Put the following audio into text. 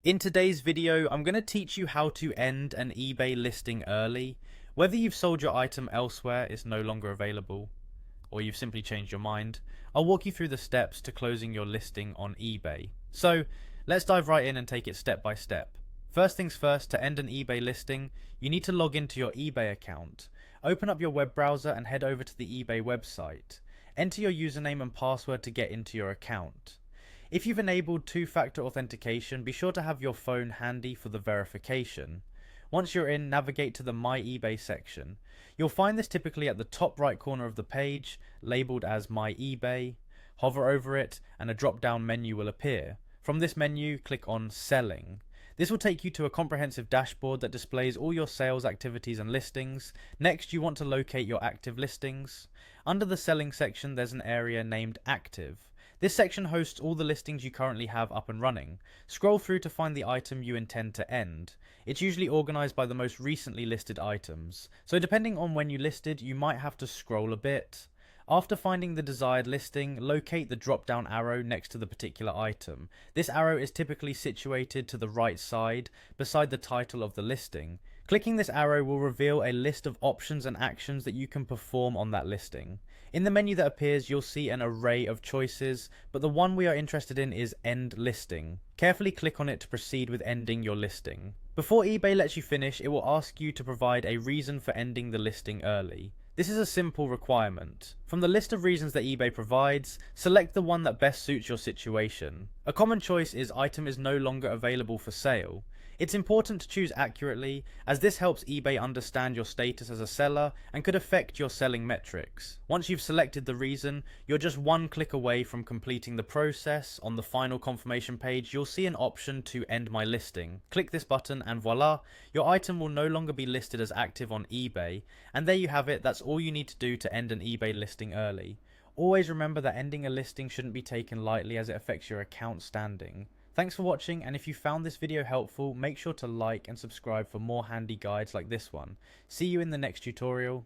In today's video, I'm going to teach you how to end an eBay listing early. Whether you've sold your item elsewhere, it's no longer available, or you've simply changed your mind, I'll walk you through the steps to closing your listing on eBay. So let's dive right in and take it step by step. First things first, to end an eBay listing, you need to log into your eBay account. Open up your web browser and head over to the eBay website. Enter your username and password to get into your account. If you've enabled two-factor authentication, be sure to have your phone handy for the verification. Once you're in, navigate to the My eBay section. You'll find this typically at the top right corner of the page, labeled as My eBay. Hover over it and a drop-down menu will appear. From this menu, click on Selling. This will take you to a comprehensive dashboard that displays all your sales activities and listings. Next, you want to locate your active listings. Under the Selling section, there's an area named Active. This section hosts all the listings you currently have up and running. Scroll through to find the item you intend to end. It's usually organized by the most recently listed items, so depending on when you listed, you might have to scroll a bit. After finding the desired listing, locate the drop-down arrow next to the particular item. This arrow is typically situated to the right side, beside the title of the listing. Clicking this arrow will reveal a list of options and actions that you can perform on that listing. In the menu that appears, you'll see an array of choices, but the one we are interested in is End Listing. Carefully click on it to proceed with ending your listing. Before eBay lets you finish, it will ask you to provide a reason for ending the listing early. This is a simple requirement. From the list of reasons that eBay provides, select the one that best suits your situation. A common choice is item is no longer available for sale. It's important to choose accurately, as this helps eBay understand your status as a seller and could affect your selling metrics. Once you've selected the reason, you're just one click away from completing the process. On the final confirmation page, you'll see an option to end my listing. Click this button and voila, your item will no longer be listed as active on eBay. And there you have it, that's all you need to do to end an eBay listing early. Always remember that ending a listing shouldn't be taken lightly, as it affects your account standing. Thanks for watching, and if you found this video helpful, make sure to like and subscribe for more handy guides like this one. See you in the next tutorial.